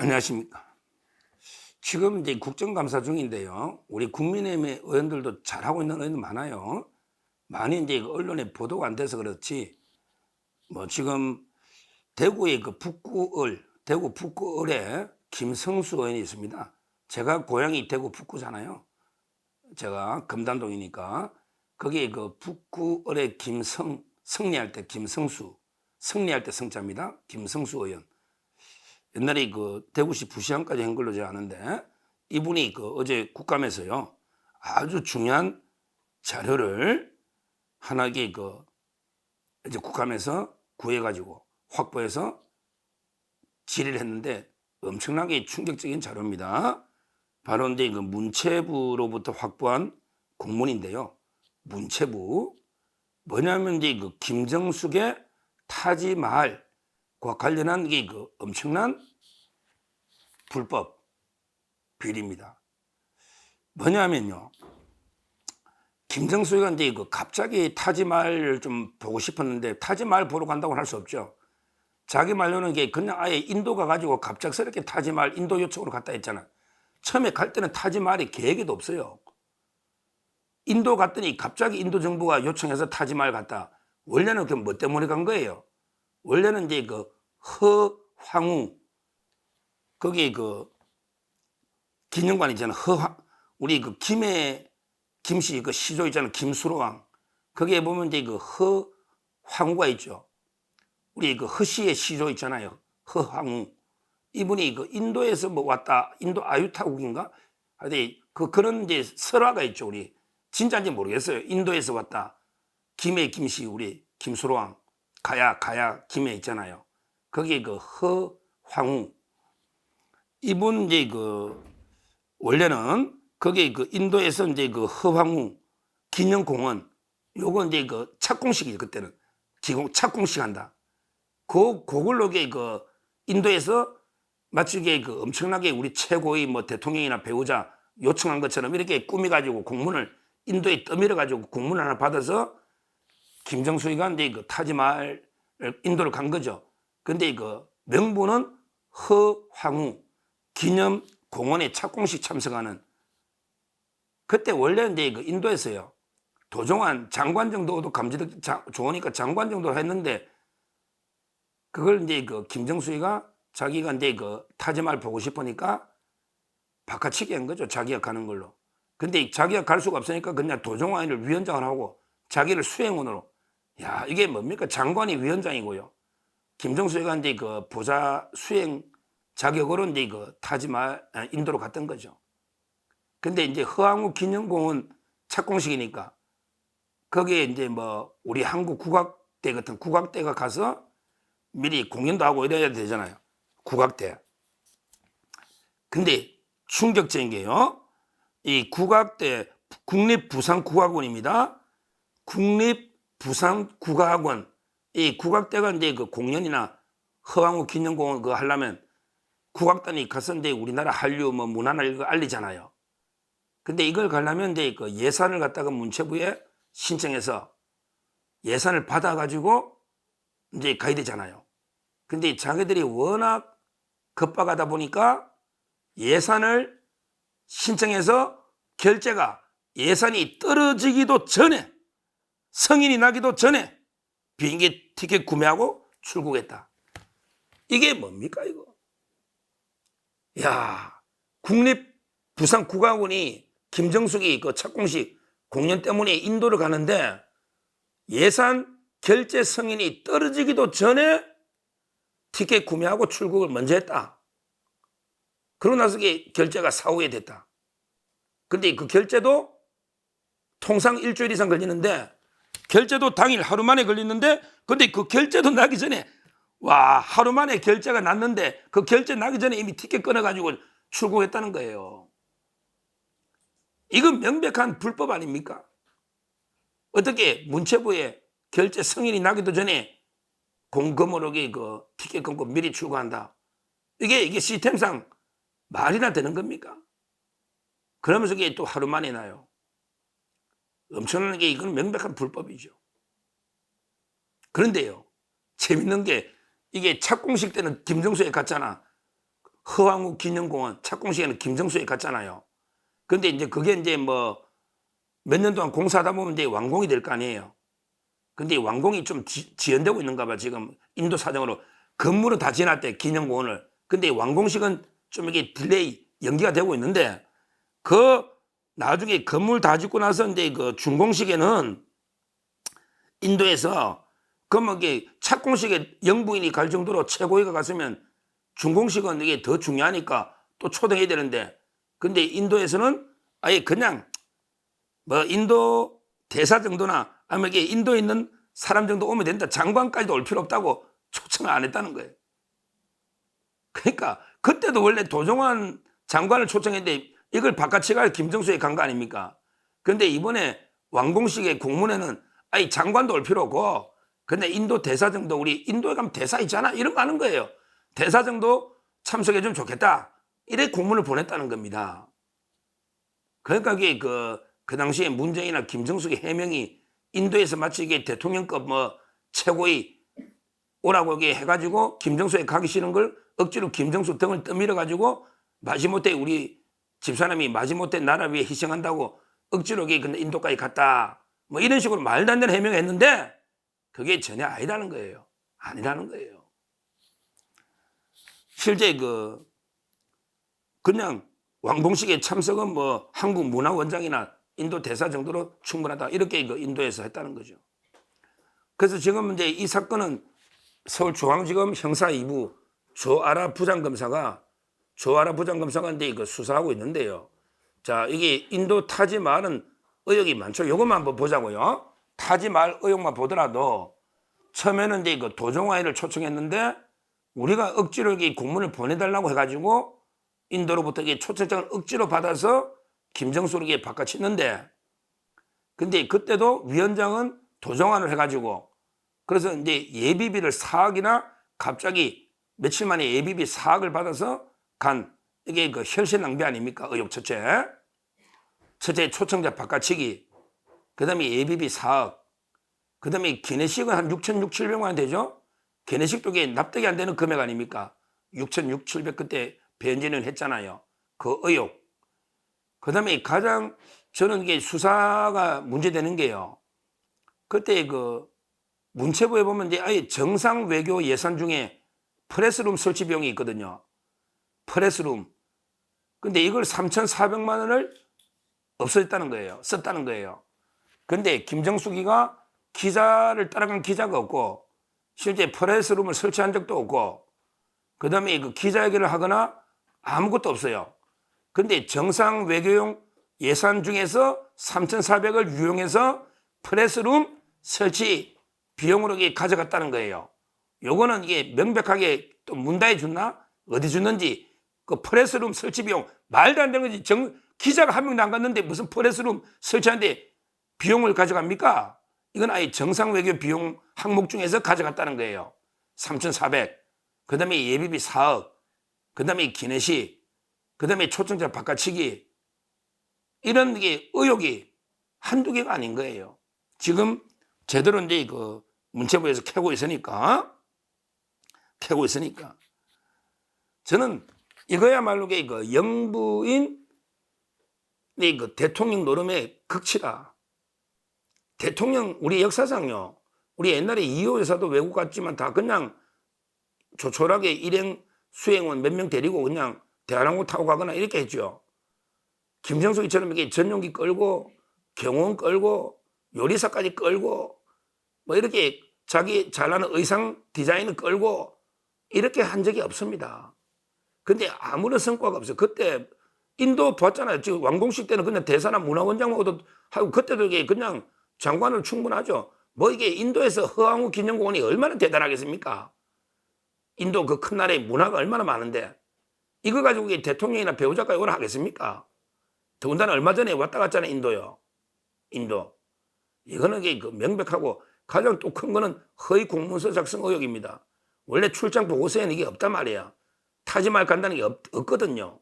안녕하십니까. 지금 이제 국정감사 중인데요. 우리 국민의힘의 의원들도 잘하고 있는 의원들 많아요. 많이 이제 언론에 보도가 안 돼서 그렇지. 뭐 지금 대구의 그 대구 북구을에 김성수 의원이 있습니다. 제가 고향이 대구 북구잖아요. 제가 금단동이니까 거기에 그 북구을에 승리할 때 김성수, 승리할 때 성자입니다. 김성수 의원. 옛날에 그 대구시 부시장까지 한 걸로 제가 아는데 이분이 그 어제 국감에서요 아주 중요한 자료를 하나의 그 이제 국감에서 구해가지고 확보해서 질의를 했는데 엄청나게 충격적인 자료입니다. 바로 이제 그 문체부로부터 확보한 공문인데요. 문체부 뭐냐면 이제 그 김정숙의 타지마할과 관련한 게 그 엄청난 불법 비리입니다. 뭐냐면요. 김정숙이가 이제 그 갑자기 타지마할을 좀 보고 싶었는데 타지마할 보러 간다고 할 수 없죠. 자기 말로는 게 그냥 아예 인도 가가지고 갑작스럽게 타지마할 인도 요청으로 갔다 했잖아. 처음에 갈 때는 타지마할이 계획에도 없어요. 인도 갔더니 갑자기 인도 정부가 요청해서 타지마할 갔다. 원래는 그 뭐 때문에 간 거예요? 원래는 이제 그 허황우 거기 그 기념관 있잖아. 우리 그 김씨 그 시조 있잖아. 김수로왕. 거기에 보면 이제 그 허황우가 있죠. 우리 그 허씨의 시조 있잖아요. 허황우. 이분이 그 인도에서 뭐 왔다. 인도 아유타국인가? 하여튼 그런 이제 설화가 있죠. 우리 진짜인지 모르겠어요. 인도에서 왔다. 김씨 우리 김수로왕. 가야 김해 있잖아요. 거기에 그 허황우. 이분 이제 그 원래는 거기 그 인도에서 이제 그 허황우 기념공원 요거 이제 그 착공식이죠. 그때는 착공식 한다. 그걸로 그 인도에서 마치 그 엄청나게 우리 최고의 뭐 대통령이나 배우자 요청한 것처럼 이렇게 꾸미가지고 공문을 인도에 떠밀어가지고 공문을 하나 받아서 김정숙이가 이제 그 타지마할 인도를 간 거죠. 근데 그 명분은 허황우 기념공원에 착공식 참석하는 그때 원래 이제 그 인도에서요 도종환 장관 정도도 감지력 좋으니까 장관 정도 했는데 그걸 이제 그 김정숙이가 자기가 이제 그 타지마할 보고 싶으니까 바꿔치기 한 거죠. 자기가 가는 걸로. 근데 자기가 갈 수가 없으니까 그냥 도종환을 위원장을 하고 자기를 수행원으로. 야, 이게 뭡니까? 장관이 위원장이고요. 김정숙이가 이제 그 보좌 수행 자격으로 이제 그 타지마할 인도로 갔던 거죠. 근데 이제 허황우 기념공원 착공식이니까 거기에 이제 뭐 우리 한국 국악대 같은 국악대가 가서 미리 공연도 하고 이래야 되잖아요. 국악대. 근데 충격적인 게요. 이 국악대 국립부산국악원입니다. 국립부산국악원. 이 국악대가 이제 그 공연이나 허황우 기념공원 그거 하려면 국악단이 가서 이제 우리나라 한류 뭐 문화를 이거 알리잖아요. 근데 이걸 가려면 이제 그 예산을 갖다가 문체부에 신청해서 예산을 받아가지고 이제 가야 되잖아요. 근데 자기들이 워낙 급박하다 보니까 예산을 신청해서 결제가 예산이 떨어지기도 전에 성인이 나기도 전에 비행기 티켓 구매하고 출국했다. 이게 뭡니까 이거? 야, 국립부산국악원이 김정숙이 그 착공식 공연 때문에 인도를 가는데 예산 결제 승인이 떨어지기도 전에 티켓 구매하고 출국을 먼저 했다. 그러고 나서 결제가 사후에 됐다. 근데 그 결제도 통상 일주일 이상 걸리는데 결제도 당일 하루 만에 걸리는데 근데 그 결제도 나기 전에 와 하루 만에 결제가 났는데 그 결제 나기 전에 이미 티켓 끊어가지고 출국했다는 거예요. 이건 명백한 불법 아닙니까? 어떻게 문체부에 결제 승인이 나기도 전에 공금으로 그 티켓 끊고 미리 출국한다. 이게 시스템상 말이나 되는 겁니까? 그러면서 이게 또 하루 만에 나요. 엄청나게 이건 명백한 불법이죠. 그런데요, 재밌는 게 이게 착공식 때는 김정숙에 갔잖아. 허황우 기념공원 착공식에는 김정수에 갔잖아요. 근데 이제 그게 이제 뭐 몇 년 동안 공사하다 보면 이제 완공이 될 거 아니에요. 근데 완공이 좀 지연되고 있는가 봐. 지금 인도 사정으로 건물은 다 지났대, 기념공원을. 근데 완공식은 좀 이게 딜레이 연기가 되고 있는데, 그 나중에 건물 다 짓고 나서 이제 그 준공식에는 인도에서 그뭐 이게 착공식에 영부인이 갈 정도로 최고위가 갔으면 준공식은 이게 더 중요하니까 또 초대해야 되는데, 근데 인도에서는 아예 그냥 뭐 인도 대사 정도나 아니면 이게 인도에 있는 사람 정도 오면 된다, 장관까지도 올 필요 없다고 초청을 안 했다는 거예요. 그러니까 그때도 원래 도종환 장관을 초청했는데 이걸 바깥치가 김정수에 간 거 아닙니까? 근데 이번에 완공식의 공문에는 아니 장관도 올 필요 없고 근데 인도 대사 정도, 우리 인도에 가면 대사 있잖아, 이런 거 하는 거예요. 대사 정도 참석해 주면 좋겠다, 이래 공문을 보냈다는 겁니다. 그러니까 이게 그 당시에 문재인이나 김정숙의 해명이 인도에서 마치 이게 대통령급 뭐 최고위 오라고 이게 해가지고 김정수에 가기 싫은 걸 억지로 김정수 등을 떠밀어가지고 마지못해 우리 집사람이 마지못해 나라 위해 희생한다고 억지로 이게 근데 인도까지 갔다, 뭐 이런 식으로 말도 안 되는 해명을 했는데 그게 전혀 아니라는 거예요. 아니라는 거예요. 실제 그냥 완공식에 참석은 뭐 한국 문화원장이나 인도 대사 정도로 충분하다, 이렇게 인도에서 했다는 거죠. 그래서 지금 이제 이 사건은 서울중앙지검 형사 2부 조아라 부장검사가 이제 수사하고 있는데요. 자, 이게 인도 타지마할은 의혹이 많죠. 이것만 한번 보자고요. 타지마할 의혹만 보더라도 처음에는 이제 도종환이를 초청했는데 우리가 억지로 이게 공문을 보내달라고 해가지고 인도로부터 이게 초청장을 억지로 받아서 김정수에게 바꿔쳤는데, 근데 그때도 위원장은 도종환을 해가지고 그래서 이제 예비비를 4억이나 갑자기 며칠 만에 예비비 4억을 받아서 간, 이게 그 혈세 낭비 아닙니까? 의혹 첫째 초청자 바꿔치기, 그 다음에 예비비 4억, 그 다음에 기내식은 한 6,600, 700만 원 되죠? 기내식도 이게 납득이 안 되는 금액 아닙니까? 6,600, 700 그때 배현진은 했잖아요. 그 의혹. 그 다음에 가장 저는 이게 수사가 문제되는 게요. 그때 문체부에 보면 이제 아예 정상 외교 예산 중에 프레스룸 설치 비용이 있거든요. 프레스룸. 근데 이걸 3,400만 원을 없어졌다는 거예요. 썼다는 거예요. 근데 김정숙이가 기자를 따라간 기자가 없고 실제 프레스룸을 설치한 적도 없고 그 다음에 기자회견을 하거나 아무것도 없어요. 근데 정상 외교용 예산 중에서 3,400을 유용해서 프레스룸 설치 비용으로 이게 가져갔다는 거예요. 요거는 이게 명백하게 또 문다에 줬나? 어디 줬는지, 그 프레스룸 설치 비용 말도 안 되는 거지. 기자가 한 명도 안 갔는데 무슨 프레스룸 설치하는데 비용을 가져갑니까? 이건 아예 정상 외교 비용 항목 중에서 가져갔다는 거예요. 3,400. 그 다음에 예비비 4억. 그 다음에 기내식. 그 다음에 초청자 바꿔치기. 이런 게 의혹이 한두 개가 아닌 거예요. 지금 제대로 이제 문체부에서 캐고 있으니까. 저는 이거야말로 영부인 대통령 노름의 극치다. 대통령, 우리 역사상요, 우리 옛날에 이호 여사도 외국 갔지만 다 그냥 조촐하게 일행 수행원 몇 명 데리고 그냥 대한항공 타고 가거나 이렇게 했죠. 김정숙이처럼 이렇게 전용기 끌고 경호원 끌고 요리사까지 끌고 뭐 이렇게 자기 잘나는 의상 디자인을 끌고 이렇게 한 적이 없습니다. 근데 아무런 성과가 없어요. 그때 인도 봤잖아요. 지금 완공식 때는 그냥 대사나 문화원장하고도 하고 그때도 이게 그냥 장관을 충분하죠. 뭐 이게 인도에서 허황우 기념공원이 얼마나 대단하겠습니까? 인도 그 큰 나라의 문화가 얼마나 많은데 이거 가지고 대통령이나 배우자까지 오라 하겠습니까? 더군다나 얼마 전에 왔다 갔잖아요. 인도. 이거는 명백하고 가장 또 큰 거는 허위 공문서 작성 의혹입니다. 원래 출장 보고서에는 이게 없단 말이야. 타지마할 간다는 게 없거든요.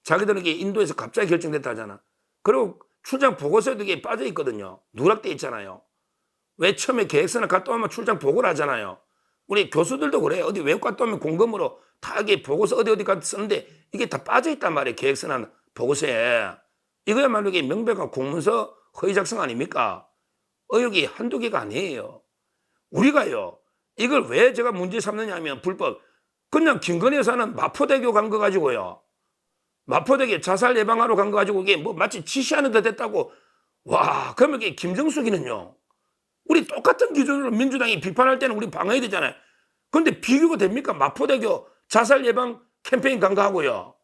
자기들은 이게 인도에서 갑자기 결정됐다 하잖아. 그리고 출장 보고서에도 이게 빠져 있거든요. 누락돼 있잖아요. 왜 처음에 계획서나 갔다 오면 출장 보고를 하잖아요. 우리 교수들도 그래요. 어디 외국 갔다 오면 공금으로 다 이게 보고서 어디 가서 쓰는데 이게 다 빠져 있단 말이에요. 계획서나 보고서에. 이거야말로 이게 명백한 공문서 허위 작성 아닙니까? 의혹이 한두 개가 아니에요. 우리가요, 이걸 왜 제가 문제 삼느냐 하면 불법. 그냥 김건희 여사는 마포대교 간 거 가지고요. 마포대교 자살 예방하러 간 거 가지고 이게 뭐 마치 지시하는 듯 됐다고. 와, 그러면 이게 김정숙이는요. 우리 똑같은 기준으로 민주당이 비판할 때는 우리 방어해야 되잖아요. 그런데 비교가 됩니까? 마포대교 자살 예방 캠페인 간 거하고요.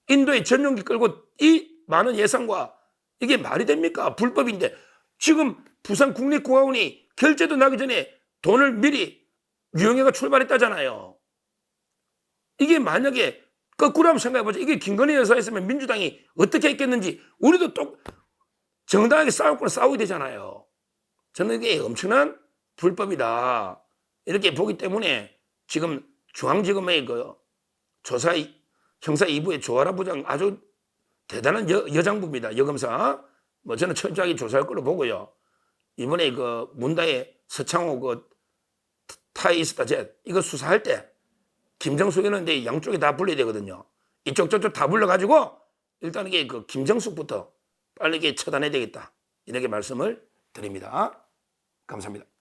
인도에 전용기 끌고 이 많은 예산과 이게 말이 됩니까? 불법인데 지금 부산 국립공화원이 결제도 나기 전에 돈을 미리 유영애가 출발했다잖아요. 이게 만약에 거꾸로 한번 생각해보자. 이게 김건희 여사였으면 민주당이 어떻게 했겠는지 우리도 또 정당하게 싸울 거는 싸워야 되잖아요. 저는 이게 엄청난 불법이다. 이렇게 보기 때문에 지금 중앙지검의 그 조사 형사 2부의 조아라 부장 아주 대단한 여장부입니다. 여검사. 뭐 저는 철저하게 조사할 걸로 보고요. 이번에 그 문다의 서창호 그 타이스타 젯 이거 수사할 때 김정숙이는 이제 양쪽에 다 불러야 되거든요. 이쪽 저쪽 다 불러가지고 일단 이게 그 김정숙부터 빨리 이게 처단해야 되겠다. 이렇게 말씀을 드립니다. 감사합니다.